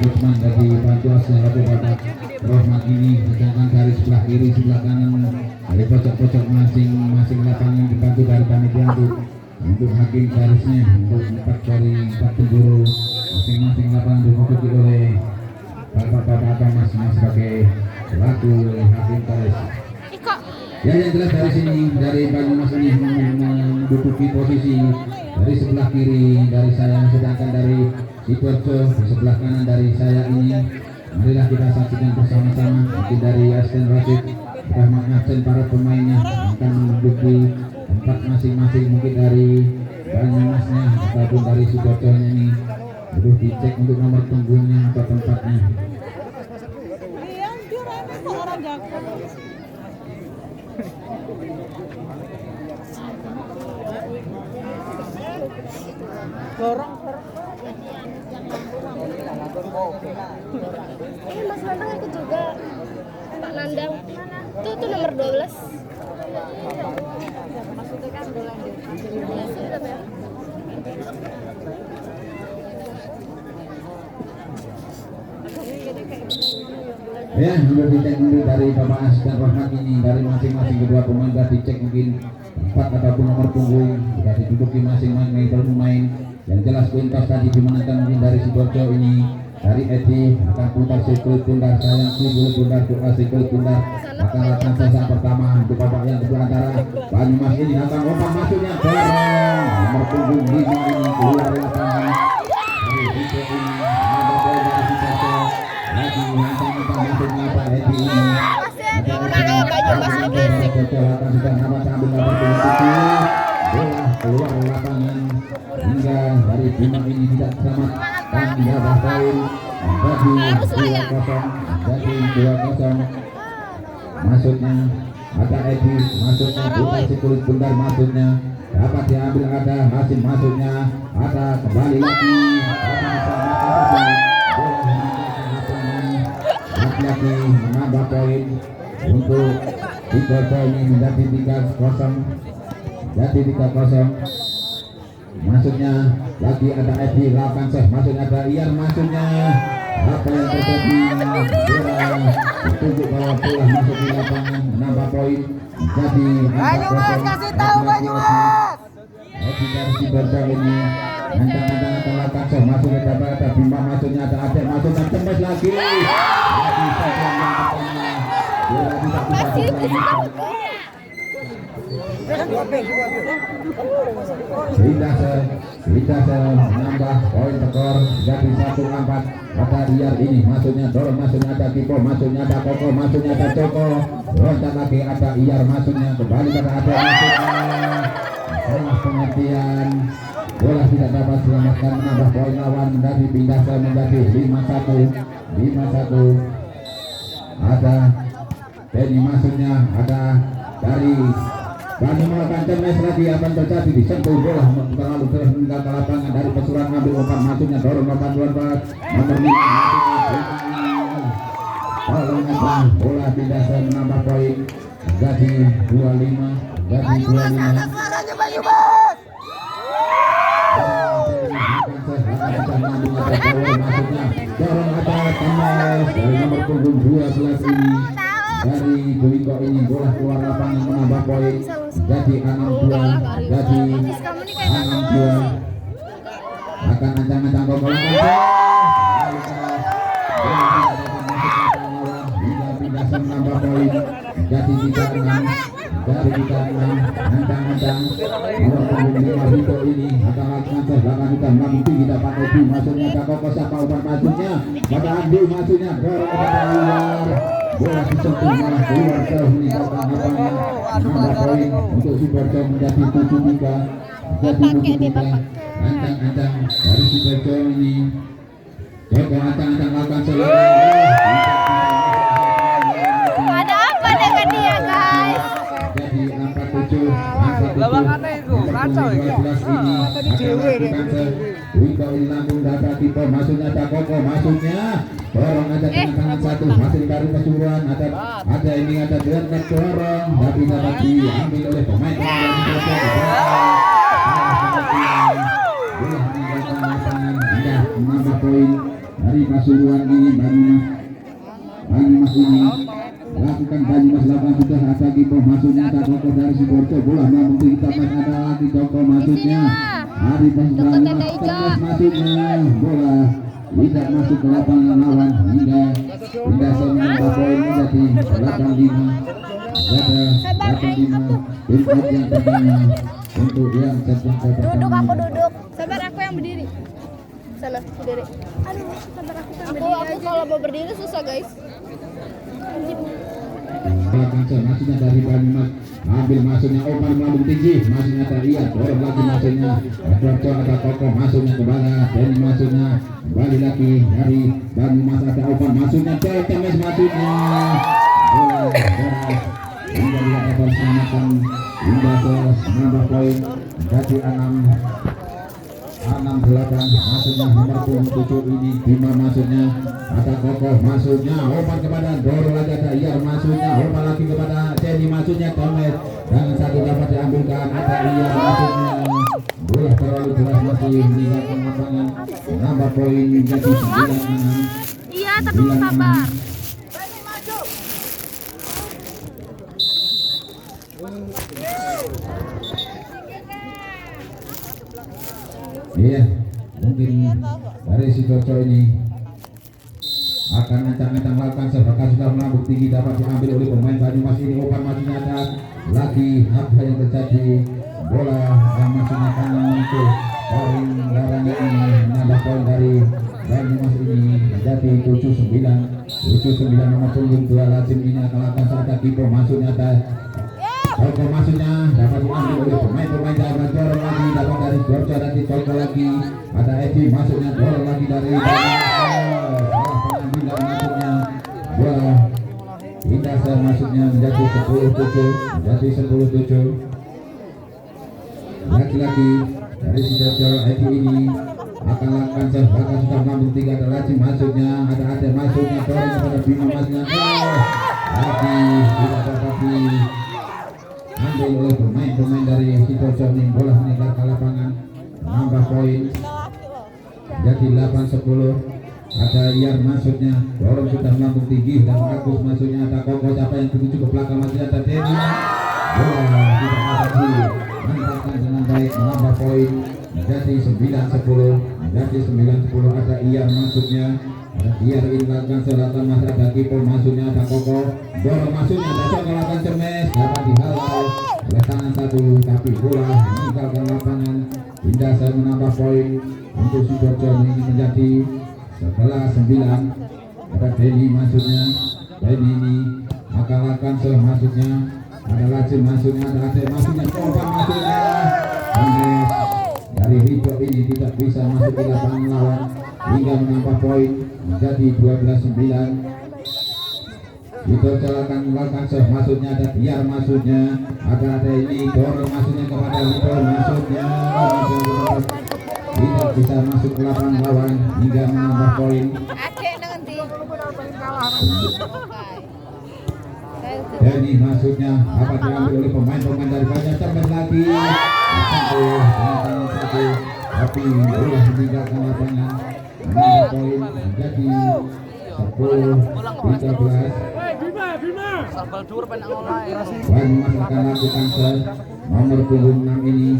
Usman dari Pantuasnya Rabu Batak Rohmat ini sedangkan dari sebelah kiri sebelah kanan dari pojok-pojok masing-masing lapangan dibantu dari panitia untuk hakim garisnya untuk 4 dari 4 penjuru masing-masing lapangan diikuti oleh bapak-bapak atau mas-mas sebagai selaku hakim garis. Ya, yang jelas dari sini dari Banyumas ini menduduki posisi dari sebelah kiri dari saya, sedangkan dari Sidoarjo di sebelah kanan dari saya ini. Marilah kita saksikan bersama-sama mungkin dari Asisten Rasid sudah mengabsen para pemainnya akan menduduki tempat masing-masing, mungkin dari Banyumasnya ataupun dari Sidoarjo ini perlu dicek untuk nomor punggungnya atau tempatnya. Ini Mas Nandang ikut juga. Pak Nandang tuh nomor 12. Maksudnya kan lanjut. Ya, sudah dicek dulu dari Bapak Asisten Rohmat ini dari masing-masing kedua pemain sudah dicek mungkin tempat ataupun nomor punggung sudah diduduki masing-masing pemain. Yang jelas pintas tadi dimenangkan mungkin dari Sidoarjo ini dari Edi akan putar sikul pundar sayang sikul pundar doa sikul pundar akan lakukan sesat pertama untuk babak yang kedua antara Banyumas ini akan umpan masuknya dorong nomor punggung 5 ini keluar lapangan dari Edi ini ada bola dari Sidoarjo lagi hantam-hantam masuknya Pak Edi ini ada Banyumas ini akan sudah nama sambil nomor punggung bola keluar lapangan hingga dari Bima ini tidak selamat dan mendapat poin jadi 2-0 jadi 2-0. Masuknya ada Edi, masuknya bukan si kulit bundar, masuknya dapat diambil ada Hasim, masuknya ada kembali lagi lagi menambah poin untuk Sidoarjo ini menjadi 3-0 jadi 3-0. Masuknya lagi ada Edi lakukan seh, masuknya ada Ian, masuknya apa yang terjadi bola ditunjuk bahwa bola masuk di lapangan menambah poin jadi 4-0. Kasih tahu Banyumas. Edi dari Sidoarjo ini antang-antang akan lakukan seh, masuknya ada Bima, masuknya ada Adek, masuknya tembak lagi saja yang pertama bola tidak bisa diperlukan. Tidak menambah poin tekor jadi 1-4. Ada Iyar ini masuknya dorong, masuknya ada Kipo, masuknya ada Koko, masuknya ada Joko, loncat lagi ada Iyar, masuknya kembali pada ada masuknya salah pengertian bola tidak dapat selamatkan menambah poin lawan dari pindah menjadi 5-1. Ada Denny, masuknya ada dari Bani melakukan temes lagi akan terjadi disentuh bola terlalu terus meninggalkan lapangan dari Pesuruan ngambil umpan, masuknya dorong umpan luar nomor 5 tolong apa bola tidak menambah poin jadi 25 jadi 25. Dorong ada temes dari nomor punggung 12 ini dari Joiko ini bola keluar lapangan menambah poin jadi 6-2 jadi 6-2 akan ancang-ancang gol hingga pindah menambah poin jadi 3-6 dari 3-6 ancang-ancang nomor punggung 5 Vito ini akan lakukan sebelah kita mengambil tinggi dapat Edi, masuknya ada Koko, siapa umpan masuknya pada Andi, masuknya dorong kepada luar bola disentuh malah keluar jauh meninggalkan lapangan menambah poin untuk Sidoarjo menjadi 7-3 jadi 7-3. Ancang-ancang dari Sidoarjo ini Joko ancang-ancang lakukan Ada apa dengan dia guys? jadi 4-7 Lawangannya itu kacau ya. tadi Dewe Wiko ini langsung dapat Tito, masuknya ada Koko, masuknya dorong ada tangan satu masih dari Pesuruan ada ini ada Dernek dorong tapi dapat diambil oleh pemain yang menambah poin dari Pasuruan ini Banyumas ini lakukan Banyumas lakukan sudah ada kiper masuknya ada Koko dari Sidoarjo bola namun kita ada lagi Koko masuknya dari Banyumas terus masuknya bola tidak masuk ke lapangan lawan hingga semua poin menjadi 85 tempat yang pertama untuk yang terjangkau Duduk, aku duduk. Sabar, aku yang berdiri. Sana, berdiri. Aduh, sabar aku kan berdiri. Aku kalau mau berdiri susah, guys. Masuknya dari Banyumas ambil masuknya Opan melambung tinggi masuknya terlihat dorong lagi masuknya Dorco ada Koko masuknya ke bawah dan masuknya kembali lagi dari Banyumas ada Opan masuknya Temes masuknya hingga dia dapat samakan hingga ke 9 poin jadi 68 masuknya nomor 7 ini Bima masuknya ada Koko masuknya Opan kepada Doro lagi ada Iyar masuknya Opan lagi kepada Ceni masuknya Tomet dan satu dapat diambilkan ada Iyar masuknya bola terlalu keras masih meninggalkan lapangan nambah poin menjadi 96 Iya, tapi mau sabar. Iya, mungkin dari Sidoarjo ini akan ancang-ancang melakukan sebagai sudah melambung tinggi dapat diambil oleh pemain Banyumas ini. Opan masuknya ada lagi apa yang terjadi bola yang masuknya kanan untuk poin larangan ini menambah poin dari Banyumas ini menjadi 79 nomor punggung 2 Lazim ini akan melakukan saat kiper masuknya ada Koko masuknya dapat diambil oleh pemain-pemain dapat dorong lagi dapat dari Dorco dan Koko lagi ada Edi masuknya dorong lagi dari pengambilan masuknya bola hingga masuknya menjadi 10-7 lagi-lagi dari Sidoarjo Edi ini akan lakukan bahkan sudah melambung 3 ada Lazim masuknya ada masuknya dorong kepada Bima masuknya lagi tidak dapat ambil oleh pemain dari Sidoarjo ini bola meninggalkan lapangan menambah poin jadi 8-10 ada Iyar masuknya dorong sudah melambung tinggi dan Agus masuknya ada Koko siapa yang tuju ke belakang masih ada Denny bola tidak dapat dimanfaatkan dengan baik menambah poin menjadi 9-10 menjadi 9-10 ada Iyar masuknya Iyar ini lakukan selatan masih ada kiper masuknya ada Koko dorong masuknya ada Koko lakukan Cemes dapat dihalau oleh tangan satu tapi bola meninggalkan lapangan hingga saya menambah poin untuk Sidoarjo ini menjadi 11-9 ada Denny masuknya Denny ini akan lakukan masuknya ada Lazim masuknya ada Ade masuknya Korban masuknya Andes dari Rico ini tidak bisa masuk ke lapangan lawan hingga menambah poin menjadi 12-9 itu akan melakukan masuknya ada Biar masuknya ada ini dorong masuknya kepada Rico masuknya tidak bisa masuk ke lapangan lawan hingga menambah poin Denny masuknya dapat diambil oleh pemain-pemain dari banyak Cermet lagi tapi bola meninggalkan lapangan menambah poin menjadi 10-13 Banyumas akan lakukan nomor punggung 6 ini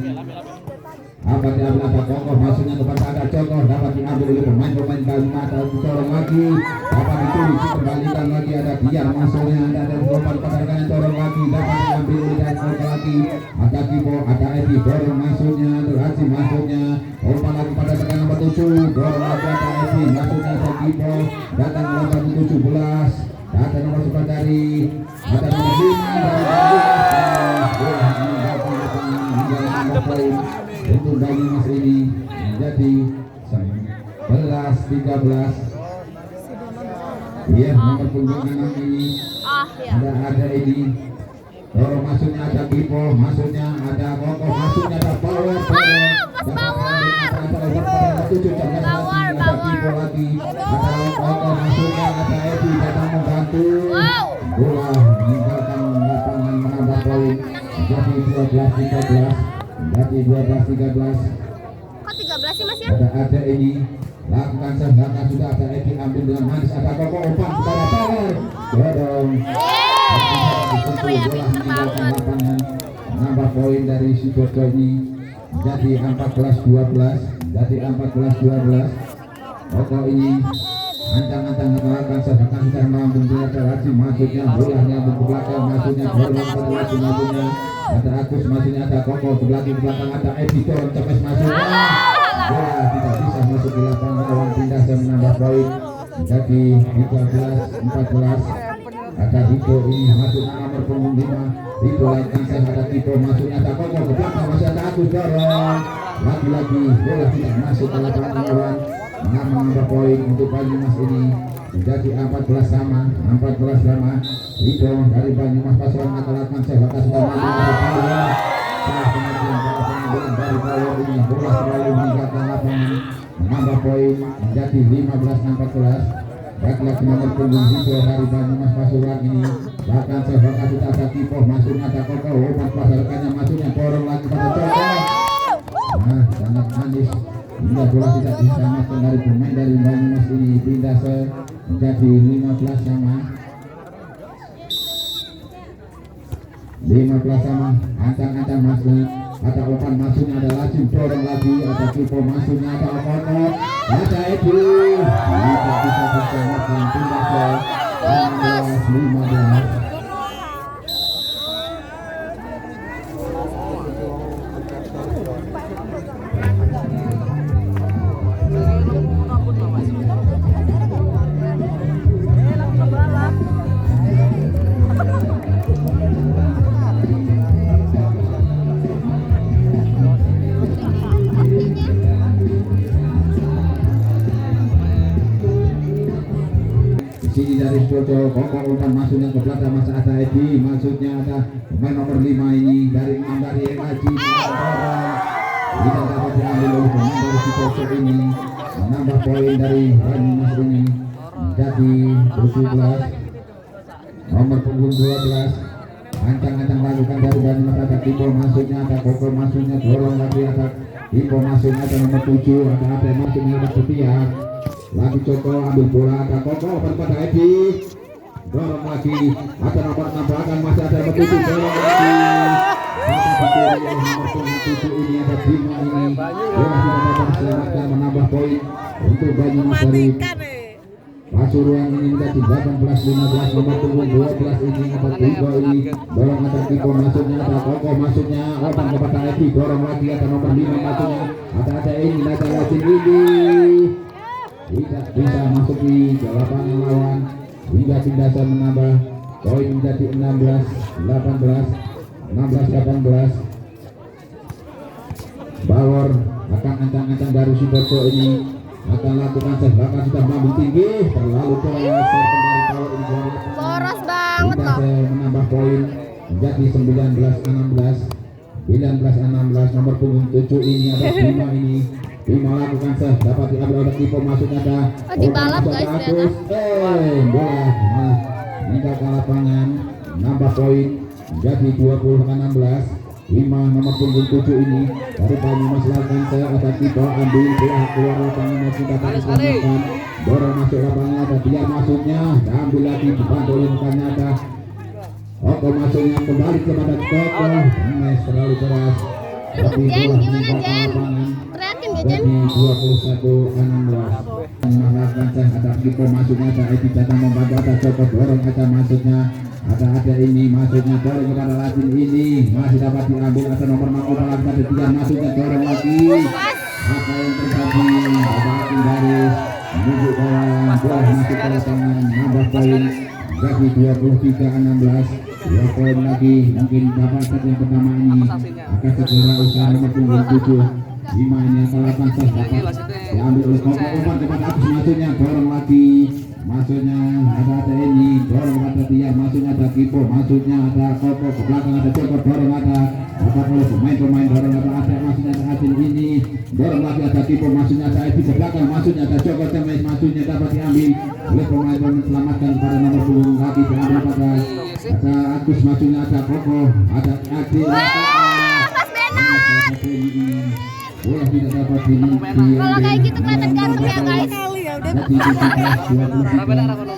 apa diambil ada Koko masuknya kepada ada Joko dapat diambil oleh pemain-pemain Banyumas dan dicorong lagi dapat ditulis kembalikan lagi ada Biar masuknya ada Opan pada corong lagi dapat diambil oleh dan Koko lagi ada Kipo ada Edi dorong masuknya Lazim masuknya Opan lagi pada tekan nomor 7 dorong lagi ada Edi masuknya ada Kipo datang nomor 17 data nomor 9 dari ada nomor 5 untuk Banyumas ini menjadi 11-13 ya nomor punggung 6 ini ada ini dorong masuknya ada Kipo masuknya ada Koko masuknya ada Power lagi ada Koko masuknya ada Edi datang membantu bola meninggalkan lapangan menambah poin menjadi 12-13 menjadi 12-13 kok 13 sih mas ya? ada ini lakukan serangan sudah ada Edi ambil dengan manis ada Koko umpan kepada Power dorong bola meninggalkan lapangan menambah poin dari Sidoarjo ini jadi 14-12 jadi 14-12 Koko ini ancang-ancang melakukan serangan sudah melambung dengan Raji masuknya bolanya ke belakang masuknya dorong pada Raji masuknya ada Agus masuknya ada Koko ke belakang ada Edi dorong cepet masuknya bola tidak bisa masuk di lapangan lawan pindah dan menambah poin jadi 13-14 ada Dito ini masuk nomor punggung 5 Dito lakukan ada Dito masuknya ada Koko ke belakang masih ada Agus dorong lagi-lagi bola tidak masuk ke lapangan lawan menambah poin untuk Banyumas ini menjadi 14 sama Dito dari Banyumas Pasuruan akan lakukan sebatas sudah dari Power ini bola selalu meninggalkan lapangan menambah poin menjadi 15-14 laki-laki nomor punggung Dito dari Banyumas Pasuruan ini bahkan sebatas sudah ada Kipo masuknya ada Koko umpan pasarkannya masuknya dorong lagi pada Koko sangat manis hingga bola tidak diselamatkan dari pemain dari Banyumas ini pindah menjadi 15 sama ancang-ancang masuk ada umpan masuknya ada Lazim dorong lagi ada Kipo masuknya ada Koko ada Edi tidak bisa diselamatkan pindah ke 15. Sini dari Sidoarjo Koko umpan masuknya ke belakang masih ada Edi masuknya ada pemain nomor 5 ini dari Haji tidak dapat diambil oleh pemain dari Sidoarjo ini menambah poin dari Banyumas ini menjadi 17 nomor punggung 12 ancang-ancang lakukan dari Banyumas ada Kipo masuknya ada Koko masuknya dorong lagi ada Kipo masuknya ada nomor 7 ada Ade masuknya ada Setia lagi Joko ambil bola ada Koko pada Edi dorong lagi ada nomor 6 belakang masih ada nomor 7 dorong lagi ada nomor 7 ini ada Bima ini bola tidak dapat diselamatkan menambah poin untuk Banyumas dari Pasuruan ini menjadi 18-15 nomor punggung 12 ini ada Bima ini dorong ada Kiko masuknya ada Koko masuknya umpan kepada Edi dorong lagi ada nomor 5 masuknya ada ini ada Lazim ini tidak bisa masuk di lapangan lawan hingga pindah menambah poin menjadi 16-18 Bawor akan ancang-ancang dari Sidoarjo ini akan lakukan serangan sudah melambung tinggi terlalu keras boros banget loh menambah poin menjadi 19-16 nomor punggung 7 ini ada Bima ini Bima lakukan dapat diambil oleh Kipo masuknya ada dibalap guys bola meninggal ke lapangan nambah poin menjadi 20-16 nomor punggung 7 ini dari Banyumas lakukan ada Kipo ambil bola keluar lapangan masih dapat diselamatkan dorong masuk lapangan ada Biar masuknya ambil lagi dibantu oleh rekannya ada Koko masuknya kembali kepada Koko terlalu keras Jen gimana Jen? Teriakin gak Jen? Jadi 21-16 melakukan ada Kipo masuknya ada Edi datang membantu ada Joko dorong ada masuknya ada ini masuknya dorong kepada Lazim ini masih dapat diambil ada nomor 6 ada Tian masuknya dorong lagi apa yang terjadi ada Akin Garis menuju kawan bola masuk ke lapangan nambah poin jadi 23-16 2 poin lagi mungkin dapat set yang pertama ini akan segera usaha nomor punggung 7 5 ini akan lakukan set dapat diambil oleh Koko umpan kepada Agus masuknya dorong lagi masuknya ada ini dorong kepada dia masuknya ada Kipo masuknya ada Koko ke belakang ada Joko dorong ada oleh pemain-pemain dorong ada masuknya ada Adil ini dorong lagi ada Kipo masuknya ada Edi ke belakang masuknya ada Joko Cemes masuknya dapat diambil oleh pemain-pemain selamatkan pada nomor punggung lagi diambil pada ada Agus masuknya ada Koko ada Adil bola tidak dapat diambil. Kalau kayak gitu kelihatan ganteng ya guys. Jadi 17-23.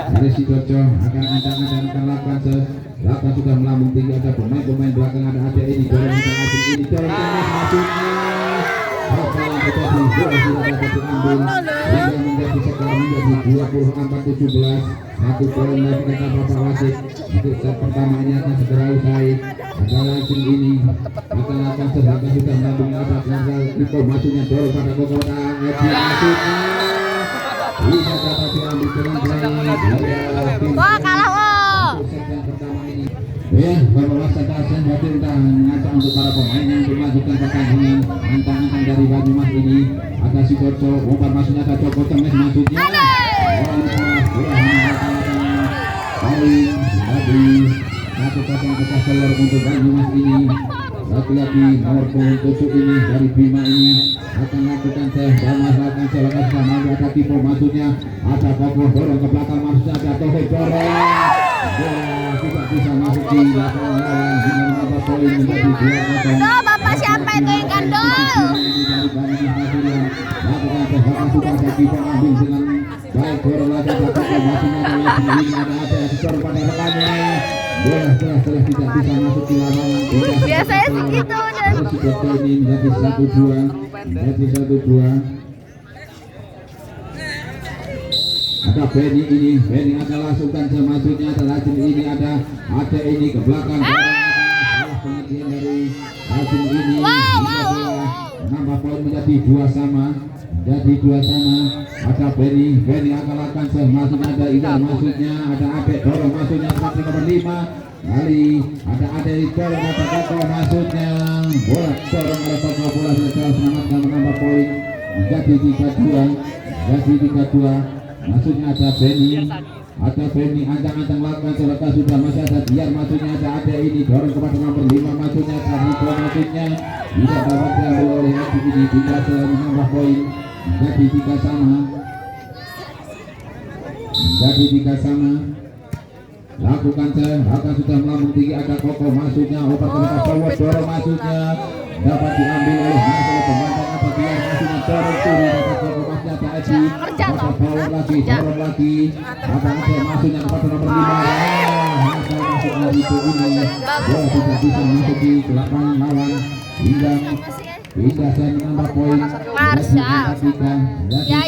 Dari Sidoarjo akan ancang-ancang lakukan lakukan sudah melambung tinggi, ada pemain belakang, ada AD ini dorong ini dorong maksudnya apa yang terjadi, bola tidak dapat diambil hingga menjadi sekarang menjadi 24-17. Satu poin lagi kata Bapak wasit. Untuk set pertama ini akan segera usai. Ada langsung ini akan sudah melambung atas gagal itu maksudnya dorong pada Kokota maksudnya bisa dapat diambil dengan baik. Wah, kalah wah. Ya, Bapak wasit Asen berarti sudah mengajak untuk para pemain yang melanjutkan pertandingan. Antang-antang dari Banyumas ini ada Sidoarjo, umpan maksudnya ada Joko Cemes maksudnya. Poin dari 1-0 pecah telur untuk Banyumas ini. Laki-laki nomor 7 ini dari Bima ini akan lakukan melakukan serangan sama ada Tipo maksudnya ada Kokoh dorong ke belakang maksudnya ada Tohid dorong bola tidak bisa masuk di lapangan lawan hingga menambah poin menjadi 2-0. Bapak siapa itu yang gandol? Lakukan serangan sudah ada Tipo ambil dengan baik dorong lagi ada Kokoh maksudnya ada skor pada rekannya. Bola telah tidak bisa masuk di lapangan. Biasanya sih gitu dan Ini menjadi 1-2. Ada Benny akan langsungkan maksudnya ada Rajin ini ada ini ke belakang. Salah pengertian dari Rajin ini. Menambah poin menjadi 2 sama. Ada Benny akan lakukan maksudnya ada Iqbal maksudnya ada Ade dorong maksudnya seperti nomor 5 kali ada Ade dorong ada Koko maksudnya bola dorong oleh Koko bola sudah selamatkan menambah poin menjadi 3-2 maksudnya ada Benny ancang-ancang lakukan selepas sudah masih ada Diar maksudnya ada Ade ini dorong kepada nomor 5 maksudnya ada Rico maksudnya tidak dapat diambil oleh Adi ini tidak menambah poin menjadi 3 sama. Lakukan akan sudah melambung tinggi ada Koko maksudnya obat kepada forward dorong maksudnya dapat diambil oleh masalah pembantang apa dia maksudnya dorong turun dapat Koko masih ada Edi ada power lagi dorong lagi ada maksudnya kepada nomor 5 masalah masuk dari itu ini bola tidak bisa masuk di lapangan lawan hingga saya menambah poin Marshall.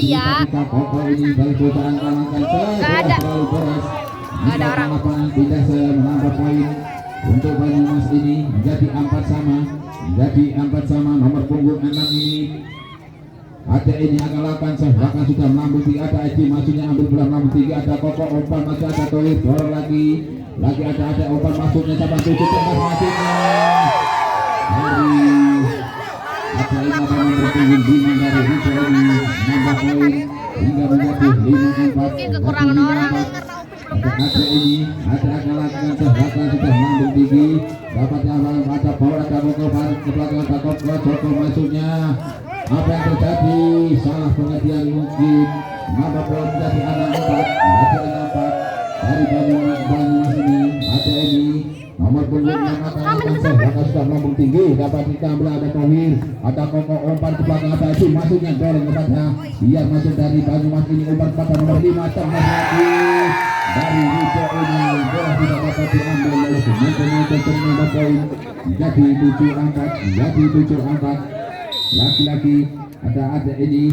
Ya. Koko ini balik bocoran kalangkan terlalu beras. Ada orang. Lapangan tidak saya menambah poin untuk Banyumas ini menjadi 4 sama nomor punggung 6 ini. Ada ini akan lakukan bahkan sudah melambung tinggi ada Edi maksudnya ambil bola melambung tinggi ada Koko umpan masih ada Tohid dorong lagi ada umpan masuknya cabang 7 tembak maksudnya dari ada ini akan berpunggung 5 dari Rico ini menambah poin hingga menjadi 5-4. Mungkin kekurangan orang. Ada ini akan lakukan bahkan sudah melambung tinggi dapat ada power ada Koko ke belakang ada Joko maksudnya apa yang terjadi salah pengertian mungkin menambah poin menjadi 6-4 dari Banyumas ini ada ini nomor punggung 6 bahkan sudah melambung tinggi dapat diambil ada Tohir ada Koko umpan ke belakang apa itu maksudnya dorong kepada biar masuk dari Banyumas ini umpan pada nomor 5 tembak lagi dari Rico ini bola tidak dapat diambil oleh pemain menambah poin menjadi 7-4 laki-laki ada ini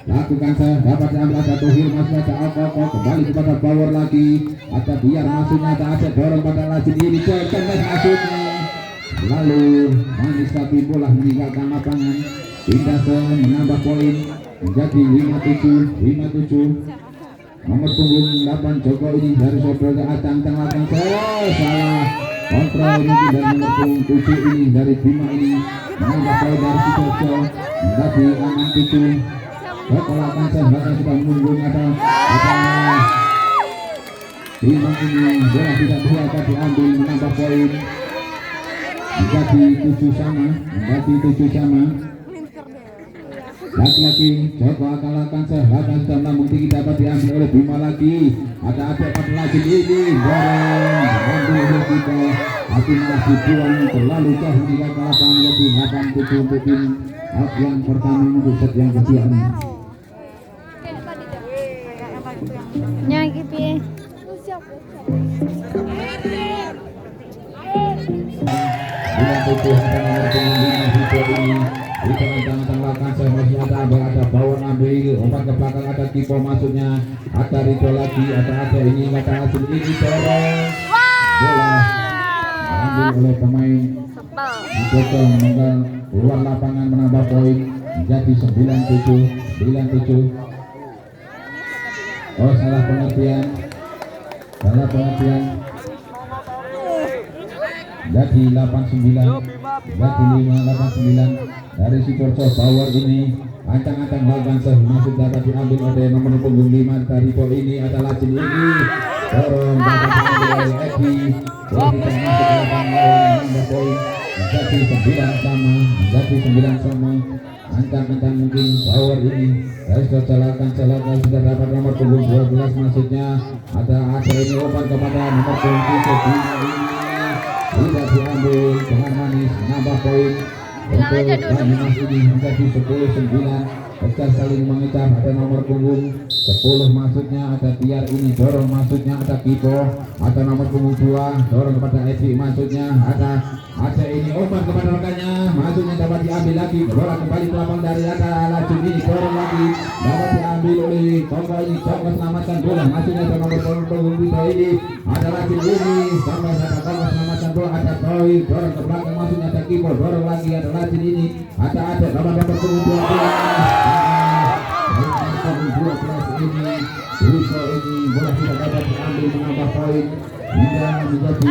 lakukan dapat diambil ada Tohir masih ada Koko kembali kepada power lagi ada biar maksudnya ada Aceh dorong pada Rajin ini tembak maksudnya lalu manis tapi bola meninggalkan lapangan pindah menambah poin menjadi 5-7 nomor punggung 8 Joko ini dari Saudara Acang lakukan salah kontrol ini dari nomor punggung 7 ini dari Bima ini menambah poin dari Sidoarjo menjadi 6-7 Kekolakan bahkan sudah menunggu ada Bima ini bola tidak bisa diambil menambah poin menjadi 7 sama lagi-lagi Joko akan lakukan sehakan sudah melambung tinggi dapat diambil oleh Bima lagi. Ada pada lagi ini dorong ambil oleh kita tapi malah dibuang terlalu jauh di lapangan lebih 8-7 untuk tim yang pertama untuk set yang kedua ini. Nyaki piye? Bulan 7 akan nomor 5 video ini. Di tengah-tengah lakukan saya masih ada bawang ambil umpan ke belakang ada Kipo masuknya ada Rido lagi ada ini ada hasil ini dorong bola ambil oleh pemain Joko menunggal keluar lapangan menambah poin menjadi 9-7. Oh salah pengertian jadi 89 jadi 5-89 dari Sikorso Power ini ancang-ancang lawan masuk dapat diambil oleh nomor punggung 5 dari poin ini adalah ini dorong dapat diambil oleh Edi jadi termasuk lawan poin menjadi 9 sama ancang-ancang mungkin Power ini dari celakan sudah dapat nomor punggung 12 maksudnya ada ini umpan kepada nomor punggung 3 ini tidak diambil dengan manis menambah poin untuk Banyumas ini menjadi 10-9 pecah saling mengejar ada nomor punggung 10 maksudnya ada Tiar ini dorong maksudnya ada Kipo ada nomor punggung 2 dorong kepada Edi maksudnya ada ini umpan kepada rekannya maksudnya dapat diambil lagi bola kembali ke lapang dari ada Lacun ini dorong lagi dapat diambil oleh Kongko ini Kongko selamatkan bola maksudnya ada nomor punggung 2 ini ada Lacun ini sampai ada Kongko selamatkan bola ada Toy dorong ke belakang maksudnya ada Kipo dorong lagi ada Lacun ini ada nomor punggung 12 ini Rico ini bola tidak dapat diambil menambah poin hingga menjadi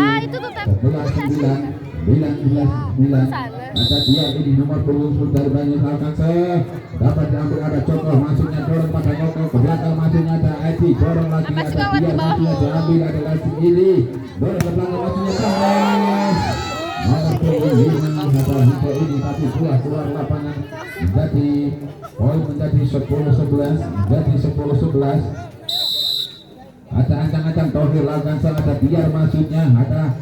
11-9 ada dia ini nomor punggung dari Banyumas Alkanse dapat diambil ada Joko masuknya dorong pada Joko ke belakang masuknya ada Edi dorong lagi ada dia masuknya diambil ada lagi ini dorong ke belakang masuknya Kames nomor punggung 5 ada Hito ini tapi keluar lapangan menjadi poin menjadi 10-11 menjadi 10-11 ada ancang-ancang Tohir lakukan ada Biar maksudnya ada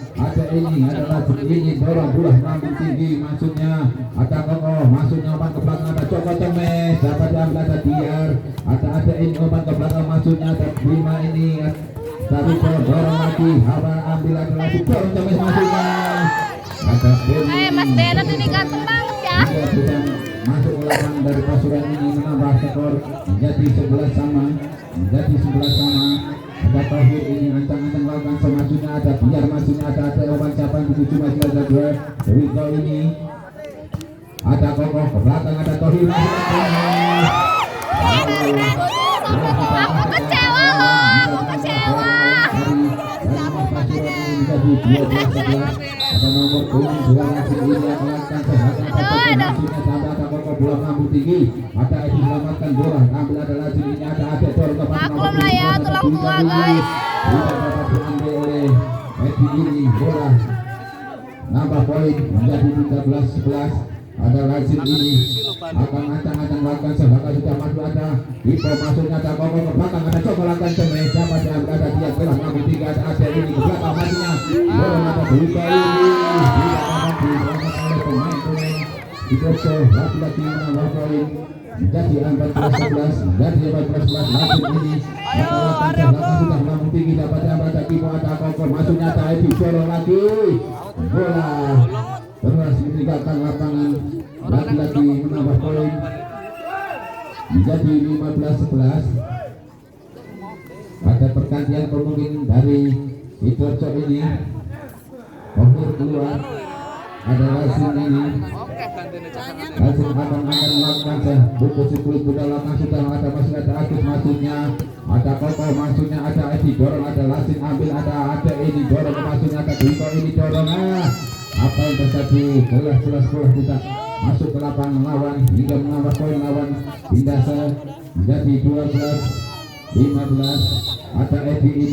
ini adalah ini dorong bola melambung tinggi maksudnya ada Koko maksudnya umpan ke belakang ada Joko Cemes dapat diambil ada Biar ada ini umpan ke belakang maksudnya ada Bima ini tapi dorong lagi Hawa ambil ada lagi dorong Cemes maksudnya ada Mas Denat ini ganteng banget ya masuk ke lapangan dari Pasuruan ini menambah skor menjadi 11 sama ada Tohir ini ancang-ancang lakukan semasuknya ada Biar maksudnya ada umpan siapa di 7 masih ada 2 Riko ini ada Koko ke belakang ada Tohir aku kecewa ada nomor punggung 2 masih ini melakukan sehakan ada Koko bola ngambung tinggi ada Edi selamatkan bola ambil ada lagi ini ada dorong ke maklum lah ya tulang tua guys tidak dapat diambil oleh Edi ini bola nambah poin menjadi 13-11 ada Lazim ini akan ancang-ancang lakukan sehakan sudah maju ada Ipo masuknya ada Koko ke belakang ada Joko lakukan Cemes dapat diambil ada dia bola ngambung tinggi ada ini ke belakang majunya bola ada Buka ini tidak dapat diselamatkan oleh pemain Sikorso lagi-lagi menambah poin menjadi 14-11 menjadi 14-11 Lazim ini akan sehakan sudah melambung tinggi dapat diambil ada Kipo ada Koko masuknya ada Edi dorong lagi bola terus meninggalkan lapangan lagi-lagi menambah poin menjadi 15-11 ada pergantian pemain dari Sikorso ini Tohir keluar ada Lazim ini Lazim akan melakukan buku sikul sudah lakukan sudah ada masih ada Agus masuknya ada Koko masuknya ada Edi dorong ada Lazim ambil ada ini dorong masuknya ada Diko ini dorong apa yang terjadi jelas bola kita masuk ke lapangan lawan hingga menambah poin lawan pindah menjadi 12-15 ada Edi ini